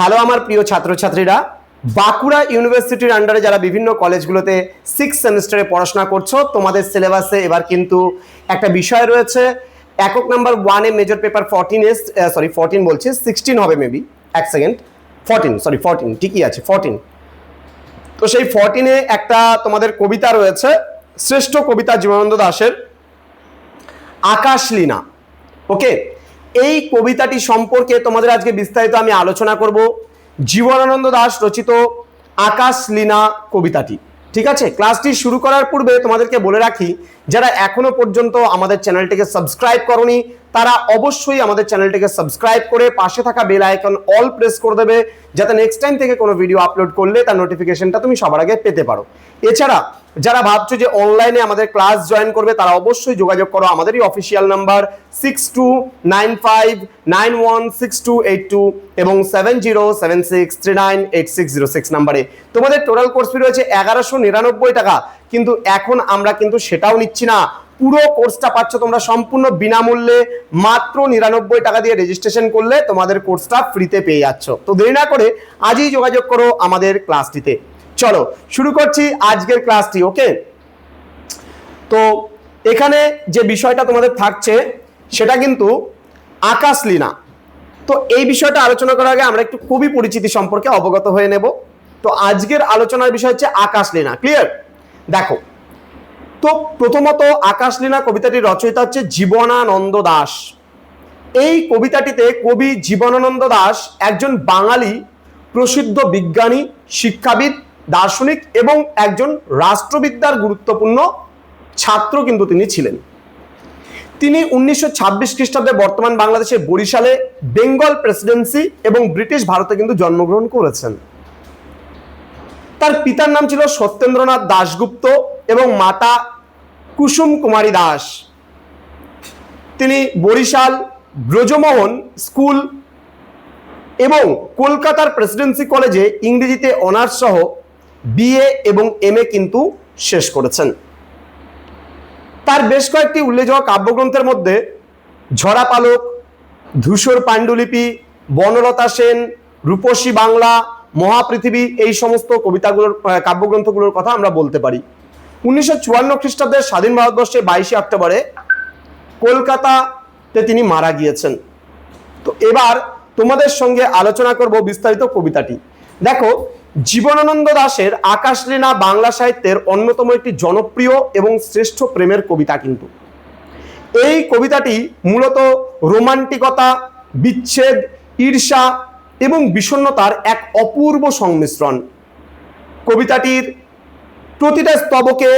Hello আমার প্রিয় ছাত্রছাত্রীরা, বাঁকুড়া ইউনিভার্সিটির আন্ডারে যারা বিভিন্ন কলেজগুলোতে 6 সেমিস্টারে পড়াশোনা করছো, তোমাদের সিলেবাসে এবার কিন্তু একটা বিষয় রয়েছে। একক নাম্বার 1 এ মেজর পেপার 14 বলছি, 16 হবে মেবি, এক সেকেন্ড, 14 ঠিকই আছে 14। তো সেই 14 একটা তোমাদের কবিতা রয়েছে, শ্রেষ্ঠ কবিতা জীবনানন্দ দাশের আকাশলীনা। ওকে, এই কবিতাটি সম্পর্কে তোমাদের আজকে বিস্তারিত আমি আলোচনা করব। জীবনানন্দ দাশ রচিত আকাশলীনা কবিতাটি, ঠিক আছে। ক্লাসটি শুরু করার পূর্বে তোমাদেরকে বলে রাখি, যারা এখনো পর্যন্ত আমাদের চ্যানেলটিকে সাবস্ক্রাইব করনি তারা অবশ্যই আমাদের চ্যানেলটিকে সাবস্ক্রাইব করে পাশে থাকা বেল আইকন অল প্রেস করে দেবে, যাতে নেক্সট টাইম থেকে কোনো ভিডিও আপলোড করলে তার নোটিফিকেশনটা তুমি সবার আগে পেতে পারো। এছাড়া যারা ভাবছো যে অনলাইনে আমাদের ক্লাস জয়েন করবে তারা অবশ্যই যোগাযোগ করো আমাদেরই অফিসিয়াল নাম্বার 6295916282 এবং 7076398606 নাম্বারে। তোমাদের টোটাল কোর্স ফি রয়েছে 1199 টাকা, কিন্তু এখন আমরা কিন্তু সেটাও নিচ্ছি না। পুরো কোর্সটা পাচ্ছ তোমরা সম্পূর্ণ বিনামূল্যে, মাত্র 99 টাকা দিয়ে রেজিস্ট্রেশন করলে তোমাদের কোর্সটা ফ্রিতে পেয়ে যাচ্ছ। তো দেরি না করে আজই যোগাযোগ করো আমাদের ক্লাসটিতে। চলো শুরু করছি আজকের ক্লাসটি। ওকে, তো এখানে যে বিষয়টা তোমাদের থাকছে সেটা কিন্তু আকাশলীনা। তো এই বিষয়টা আলোচনা করার আগে আমরা একটু কবি পরিচিতি সম্পর্কে অবগত হয়ে নেব। তো আজকের আলোচনার বিষয় হচ্ছে আকাশলীনা। ক্লিয়ার? দেখো, তো প্রথমত আকাশলীনা কবিতাটির রচয়িতা হচ্ছে জীবনানন্দ দাশ। এই কবিতাটিতে কবি জীবনানন্দ দাশ একজন বাঙালি প্রসিদ্ধ বিজ্ঞানী, শিক্ষাবিদ, দার্শনিক এবং একজন রাষ্ট্রবিদ্যার গুরুত্বপূর্ণ ছাত্র কিন্তু তিনি ছিলেন। তিনি 1926 খ্রিস্টাব্দে বর্তমান বাংলাদেশের বরিশালে বেঙ্গল প্রেসিডেন্সি এবং ব্রিটিশ ভারতে কিন্তু জন্মগ্রহণ করেছেন। তার পিতার নাম ছিল সত্যেন্দ্রনাথ দাশগুপ্ত এবং মাতা কুসুম কুমারী দাস। তিনি বরিশাল ব্রজমোহন স্কুল এবং কলকাতার প্রেসিডেন্সি কলেজে ইংরেজিতে অনার্স সহ বিএ এবং এমএ কিন্তু শেষ করেছেন। তার বেশ কয়েকটি উল্লেখযোগ্য কাব্যগ্রন্থের মধ্যে ঝরা পালক, ধূসর পাণ্ডুলিপি, বনলতা সেন, রূপসী বাংলা, মহাপৃথিবী, এই সমস্ত কবিতাগুলোর কাব্যগ্রন্থগুলোর কথা আমরা বলতে পারি। 1954 খ্রিস্টাব্দের স্বাধীন ভারতবর্ষে 22 অক্টোবরে কলকাতাতে তিনি মারা গিয়েছেন। তো এবার তোমাদের সঙ্গে আলোচনা করব বিস্তারিত কবিতাটি। দেখো, জীবনানন্দ দাশের আকাশলীনা বাংলা সাহিত্যের অন্যতম একটি জনপ্রিয় এবং শ্রেষ্ঠ প্রেমের কবিতা। কিন্তু এই কবিতাটি মূলত রোমান্টিকতা, বিচ্ছেদ, ঈর্ষা এবং বিষণ্ণতার এক অপূর্ব সংমিশ্রণ। কবিতাটির প্রতিটা স্তবকে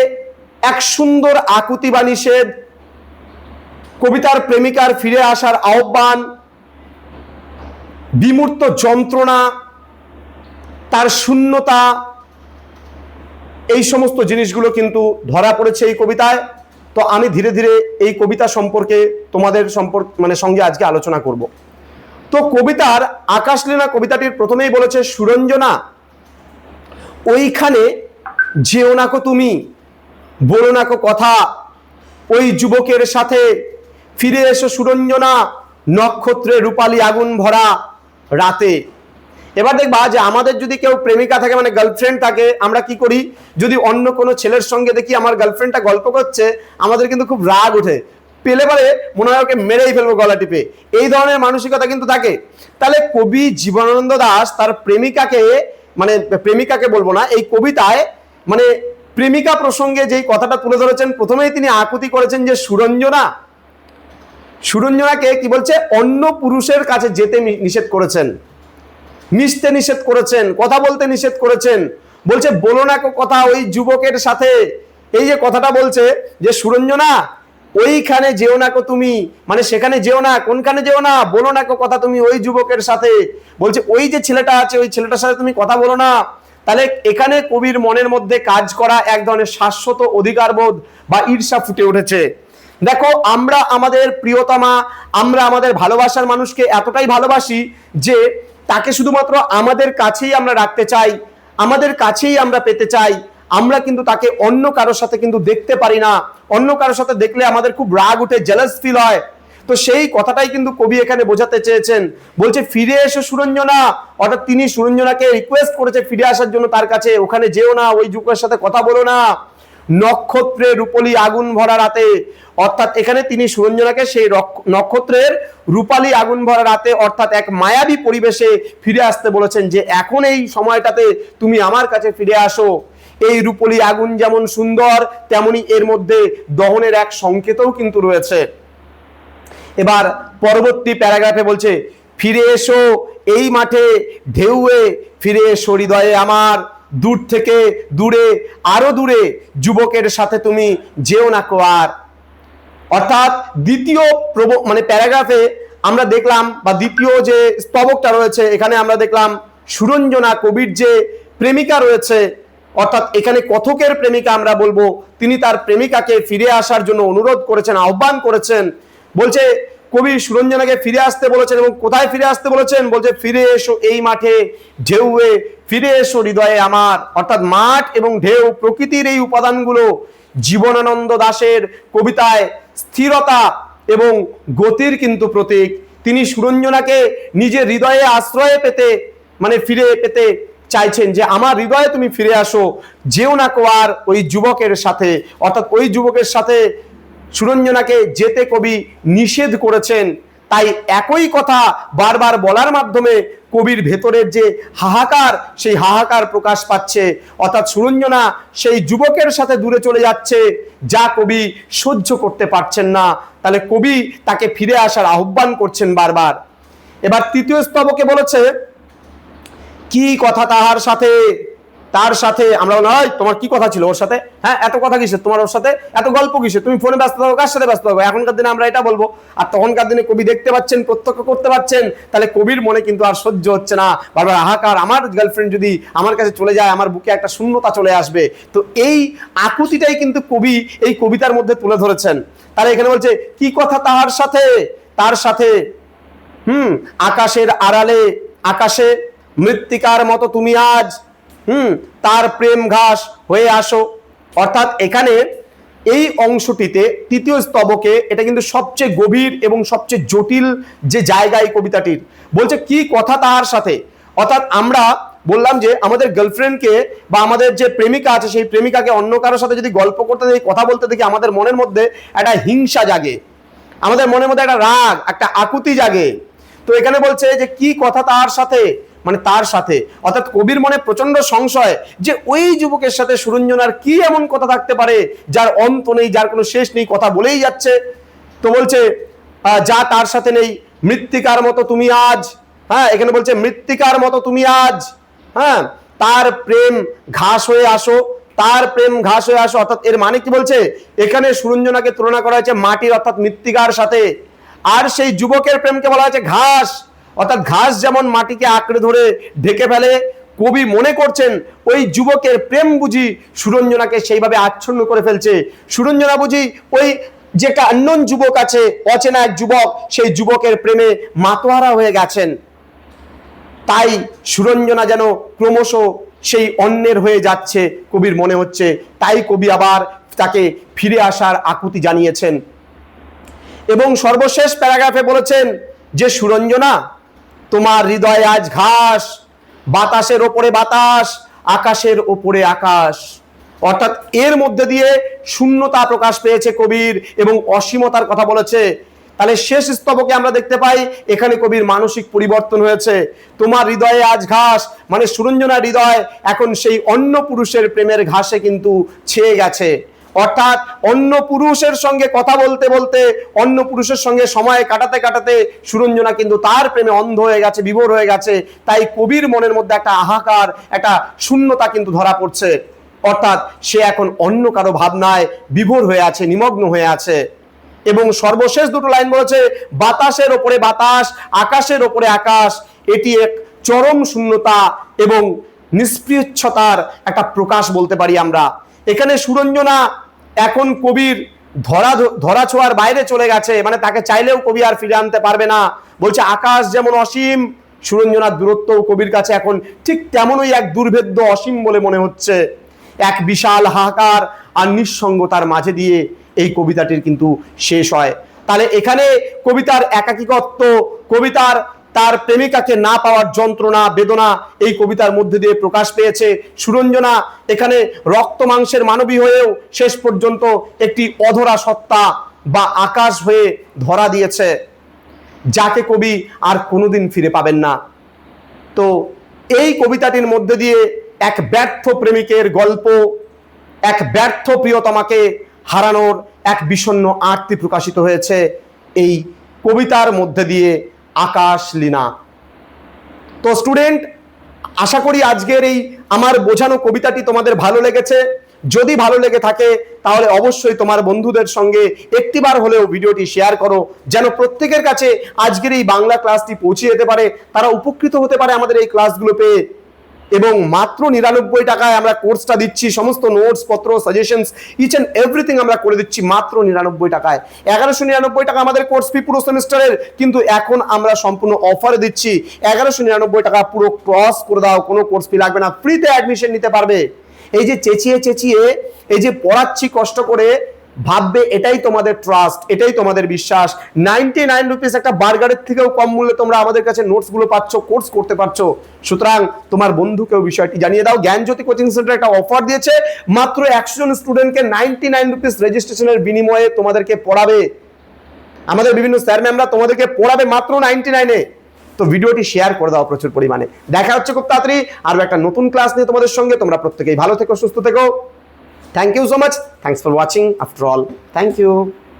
এক সুন্দর আকুতি বা নিষেধ, কবিতার প্রেমিকার ফিরে আসার আহ্বান, বিমূর্ত যন্ত্রণা, তার শূন্যতা, এই সমস্ত জিনিসগুলো কিন্তু ধরা পড়েছে এই কবিতায়। তো আমি ধীরে ধীরে এই কবিতা সম্পর্কে তোমাদের সঙ্গে আজকে আলোচনা করব। তো কবিতার আকাশলীনা কবিতাটির প্রথমেই বলেছে, সুরঞ্জনা ওইখানে যেও না কো তুমি, বলো না কো কথা, ওই যুবকের সাথে ফিরে এসো সুরঞ্জনা, নক্ষত্রে রূপালী আগুন ভরা রাতে। এবার দেখবা যে আমাদের যদি কেউ প্রেমিকা থাকে, মানে গার্লফ্রেন্ড থাকে, আমরা কি করি, যদি অন্য কোনো ছেলের সঙ্গে দেখি আমার গার্লফ্রেন্ডটা গল্প করছে, আমাদের কিন্তু খুব রাগ ওঠে, পেলে পারে মনে হয় ওকে মেরেই ফেলবো গলা টিপে, এই ধরনের মানসিকতা কিন্তু থাকে। তাহলে কবি জীবনানন্দ দাশ তার প্রেমিকাকে বলবো না, এই কবিতায় মানে প্রেমিকা প্রসঙ্গে যেই কথাটা তুলে ধরেছেন, প্রথমেই তিনি আকুতি করেছেন যে সুরঞ্জনাকে কি বলছে, অন্য পুরুষের কাছে যেতে নিষেধ করেছেন, মিশতে নিষেধ করেছেন, কথা বলতে নিষেধ করেছেন। বলছে বলো না কথা ওই যুবকের সাথে। এই যে কথাটা বলছে যে সুরঞ্জনা ওইখানে যেও না কো তুমি, মানে সেখানে যেও না, কোনখানে যেও না, বলো না কথা তুমি ওই যুবকের সাথে। বলছে ওই যে ছেলেটা আছে ওই ছেলেটার সাথে তুমি কথা বলো না। তাহলে এখানে কবির মনের মধ্যে কাজ করা এক ধরনের শাশ্বত অধিকারবোধ বা ঈর্ষা ফুটে উঠেছে। দেখো, আমরা আমাদের প্রিয়তমা, আমরা আমাদের ভালোবাসার মানুষকে এতটাই ভালোবাসি যে তাকে শুধুমাত্র আমাদের কাছেই আমরা রাখতে চাই, আমাদের কাছেই আমরা পেতে চাই। আমরা কিন্তু তাকে অন্য কারোর সাথে কিন্তু দেখতে পারি না। অন্য কারোর সাথে দেখলে আমাদের খুব রাগ উঠে, জেলাস ফিল হয়। তো সেই কথাটাই কিন্তু কবি এখানে বোঝাতে চেয়েছেন। বলছে ফিরে এসো সুরঞ্জনা, অর্থাৎ তিনি সুরঞ্জনাকে রিকোয়েস্ট করেছে ফিরে আসার জন্য তার কাছে। ওখানে যেও না, ওই যুগের সাথে কথা বলো না। নক্ষত্রে রূপালী আগুন ভরা রাতে, অর্থাৎ এখানে তিনি সুরঞ্জনাকে সেই নক্ষত্রের রূপালী আগুন ভরা রাতে অর্থাৎ এক মায়াবী পরিবেশে ফিরে আসতে বলেছেন, যে এখন এই সময়টাতে তুমি আমার কাছে ফিরে আসো। এই রূপালী আগুন যেমন সুন্দর, তেমনি এর মধ্যে দহনের এক সংকেতও কিন্তু রয়েছে। এবার পরবর্তী প্যারাগ্রাফে বলছে ফিরে এসো এই মাঠে ঢেউয়ে, ফিরে এসো হৃদয়ে আমার, দূর থেকে দূরে, আরো দূরে যুবকের সাথে তুমি যেও না কো আর। অর্থাৎ দ্বিতীয় মানে প্যারাগ্রাফে আমরা দেখলাম, বা দ্বিতীয় যে স্তবকটা রয়েছে এখানে আমরা দেখলাম সুরঞ্জনা কবির যে প্রেমিকা রয়েছে, অর্থাৎ এখানে কথকের প্রেমিকা আমরা বলবো, তিনি তার প্রেমিকাকে ফিরে আসার জন্য অনুরোধ করেছেন, আহ্বান করেছেন। বলছে কবি সুরঞ্জনাকে ফিরে আসতে বলেছেন, এবং কোথায় ফিরে আসতে বলেছেন? বলছে ফিরে এসো এই মাঠে ঢেউয়ে, ফিরে এসো হৃদয়ে আমার। অর্থাৎ মাঠ এবং ঢেউ, প্রকৃতির এই উপাদানগুলো জীবনানন্দ দাশের কবিতায় স্থিরতা এবং গতির কিন্তু প্রতীক। তিনি সুরঞ্জনাকে নিজের হৃদয়ে আশ্রয়ে পেতে, মানে ফিরে পেতে চাইছেন, যে আমার হৃদয়ে তুমি ফিরে আসো, যেও না কো আর ওই যুবকের সাথে। অর্থাৎ ওই যুবকের সাথে সুরঞ্জনাকে যেতে কবি নিষেধ করেছেন। তাই একই কথা বারবার বলার মাধ্যমে কবির ভেতরের যে হাহাকার, সেই হাহাকার প্রকাশ পাচ্ছে। অর্থাৎ সুরঞ্জনা সেই যুবকের সাথে দূরে চলে যাচ্ছে, যা কবি সহ্য করতে পারছেন না। তাহলে কবি তাকে ফিরে আসার আহ্বান করছেন বারবার। এবার তৃতীয় স্তবকে বলেছে কি কথা তাহার সাথে, তার সাথে আমরা নয়, তোমার কি কথা ছিল ওর সাথে? হ্যাঁ, এত কথা কিসের তোমার ওর সাথে, এত গল্প কিসের, তুমি ফোনে ব্যস্ত থাকো, কার সাথে ব্যস্ত থাকো? এখনকার দিনে আমরা এটা বলবো, আর তখনকার দিনে কবি দেখতে পাচ্ছেন, প্রত্যক্ষ করতে পাচ্ছেন। তাহলে কবির মনে কিন্তু আর সহ্য হচ্ছে না, বারবার হাহাকার, আমার গার্লফ্রেন্ড যদি আমার কাছে চলে যায়, আমার বুকে একটা শূন্যতা চলে আসবে। তো এই আকুতিটাই কিন্তু কবি এই কবিতার মধ্যে তুলে ধরেছেন। তাহলে এখানে বলছে কি কথা তাহার সাথে, তার সাথে আকাশের আড়ালে, আকাশে মৃত্তিকার মতো তুমি আজ, তার প্রেম ঘাস হয়ে আসো। অর্থাৎ এখানে এই অংশটিতে তৃতীয় স্তবকে এটা কিন্তু সবচেয়ে গভীর এবং সবচেয়ে জটিল যে জায়গায় কবিতাটির। বলছে কি কথা তার সাথে, অর্থাৎ আমরা বললাম যে আমাদের গার্লফ্রেন্ডকে বা আমাদের যে প্রেমিকা আছে সেই প্রেমিকাকে অন্য কারোর সাথে যদি গল্প করতে দেখি, কথা বলতে দেখি, আমাদের মনের মধ্যে একটা হিংসা জাগে, আমাদের মনের মধ্যে একটা রাগ, একটা আকুতি জাগে। তো এখানে বলছে যে কি কথা তার সাথে, মানে তার সাথে, অর্থাৎ কবির মনে প্রচন্ড সংশয় যে ওই যুবকের সাথে সুরঞ্জনার কি এমন কথা থাকতে পারে যার অন্ত নেই, যার কোনো শেষ নেই, কথা বলেই যাচ্ছে। তো বলছে যা তার সাথে নেই, মৃত্তিকার মতো তুমি আজ, হ্যাঁ এখানে বলছে মৃত্তিকার মতো তুমি আজ, হ্যাঁ তার প্রেম ঘাস হয়ে আসো, তার প্রেম ঘাস হয়ে আসো। অর্থাৎ এর মানে কি বলছে, এখানে সুরঞ্জনাকে তুলনা করা হয়েছে মাটির অর্থাৎ মৃত্তিকার সাথে, আর সেই যুবকের প্রেমকে বলা হয়েছে ঘাস। অর্থাৎ ঘাস যেমন মাটিকে আঁকড়ে ধরে ঢেকে ফেলে, কবি মনে করছেন ওই যুবকের প্রেম বুঝি সুরঞ্জনাকে সেইভাবে আচ্ছন্ন করে ফেলছে। সুরঞ্জনা বুঝি ওই যে একটা আননোন যুবক আছে, অচেনা এক যুবক, সেই যুবকের প্রেমে মাতোয়ারা হয়ে গেছেন। তাই সুরঞ্জনা যেন ক্রমশ সেই অন্যের হয়ে যাচ্ছে কবির মনে হচ্ছে। তাই কবি আবার তাকে ফিরে আসার আকুতি জানিয়েছেন। এবং সর্বশেষ প্যারাগ্রাফে বলেছেন যে সুরঞ্জনা তোমার হৃদয় আজ ঘাস, বাতাসের ওপরে বাতাস, আকাশের ওপরে আকাশ। অর্থাৎ এর মধ্যে দিয়ে শূন্যতা প্রকাশ পেয়েছে কবির এবং অসীমতার কথা বলেছে। তাহলে শেষ স্তবকে আমরা দেখতে পাই এখানে কবির মানসিক পরিবর্তন হয়েছে। তোমার হৃদয়ে আজ ঘাস, মানে সুরঞ্জনার হৃদয় এখন সেই অন্য পুরুষের প্রেমের ঘাসে কিন্তু ছেয়ে গেছে। অর্থাৎ অন্য পুরুষের সঙ্গে কথা বলতে বলতে, অন্য পুরুষের সঙ্গে সময় কাটাতে কাটাতে সুরঞ্জনা কিন্তু তার প্রেমে অন্ধ হয়ে গেছে, বিভোর হয়ে গেছে। তাই কবির মনের মধ্যে একটা হাহাকার, একটা শূন্যতা কিন্তু ধরা পড়ছে। অর্থাৎ সে এখন অন্য কারো ভাবনায় বিভোর হয়ে আছে, নিমগ্ন হয়ে আছে। এবং সর্বশেষ দুটো লাইন বলেছে বাতাসের ওপরে বাতাস, আকাশের ওপরে আকাশ। এটি এক চরম শূন্যতা এবং নিষ্প্রিয়চ্ছতার একটা প্রকাশ বলতে পারি আমরা। এখানে সুরঞ্জনা এখন কবির ধরা ছোঁয়ার বাইরে চলে গেছে, মানে তাকে চাইলেও কবি আর ফিরে আনতে পারবে না। বলছে আকাশ যেমন অসীম, সুরঞ্জনার দূরত্ব কবির কাছে এখন ঠিক তেমনই এক দুর্ভেদ্য অসীম বলে মনে হচ্ছে। এক বিশাল হাহাকার আর নিঃসঙ্গতার মাঝে দিয়ে এই কবিতাটির কিন্তু শেষ হয়। তাহলে এখানে কবিতার একাকিত্ব, কবিতার তার প্রেমিকাকে না পাওয়ার যন্ত্রণা বেদনা এই কবিতার মধ্যে দিয়ে প্রকাশ পেয়েছে। সুরঞ্জনা এখানে রক্ত মাংসের মানবী হয়েও শেষ পর্যন্ত একটি অধরা সত্তা বা আকাশ হয়ে ধরা দিয়েছে, যাকে কবি আর কোনোদিন ফিরে পাবেন না। তো এই কবিতাটির মধ্যে দিয়ে এক ব্যর্থ প্রেমিকের গল্প, এক ব্যর্থ প্রিয়তমাকে হারানোর এক বিষণ্ণ আরতি প্রকাশিত হয়েছে এই কবিতার মধ্যে দিয়ে আকাশ লীনা। তো স্টুডেন্ট, আশা করি আজকের এই আমার বোঝানো কবিতাটি তোমাদের ভালো লেগেছে। যদি ভালো লেগে থাকে তাহলে অবশ্যই তোমার বন্ধুদের সঙ্গে একটিবার হলেও ভিডিওটি শেয়ার করো, যেন প্রত্যেকের কাছে আজকের এই বাংলা ক্লাসটি পৌঁছে যেতে পারে, তারা উপকৃত হতে পারে আমাদের এই ক্লাসগুলো পেয়ে। এবং মাত্র 99 টাকায় আমরা কোর্সটা দিচ্ছি, সমস্ত নোটস পত্র সাজেশনস ইচ এন্ড এভরিথিং আমরা করে দিচ্ছি মাত্র 99 টাকায়। 1199 টাকা আমাদের কোর্স ফি পুরো সেমিস্টারের, কিন্তু এখন আমরা সম্পূর্ণ অফারে দিচ্ছি 1199 টাকা পুরো ক্রস করে দাও, কোনো কোর্স ফি লাগবে না, ফ্রিতে অ্যাডমিশন নিতে পারবে। এই যে চেঁচিয়ে চেঁচিয়ে এই যে পড়াচ্ছি কষ্ট করে, ভাববে এটাই তোমাদের ট্রাস্ট, এটাই তোমাদের বিশ্বাস। 99 রুপিস একটা বার্গারের থেকেও কম মূল্যে তোমরা আমাদের কাছে নোটসগুলো পাচ্ছ, কোর্স করতে পারছো। সুতরাং তোমার বন্ধুকেও বিষয়টি জানিয়ে দাও। জ্ঞানজ্যোতি কোচিং সেন্টার একটা অফার দিয়েছে, মাত্র 100 জন স্টুডেন্টকে 99 রুপিস রেজিস্ট্রেশনের বিনিময়ে তোমাদেরকে পড়াবে। আমাদের বিভিন্ন স্যার ম্যামরা তোমাদেরকে পড়াবে মাত্র 99-এ। তো ভিডিওটি শেয়ার করে দাও প্রচুর পরিমাণে। দেখা হচ্ছে খুব তাড়াতাড়ি আরো একটা নতুন ক্লাস নিয়ে তোমাদের সঙ্গে। তোমরা প্রত্যেকেই ভালো থেকো, সুস্থ থেকো। Thank you so much. Thanks for watching. After all, thank you.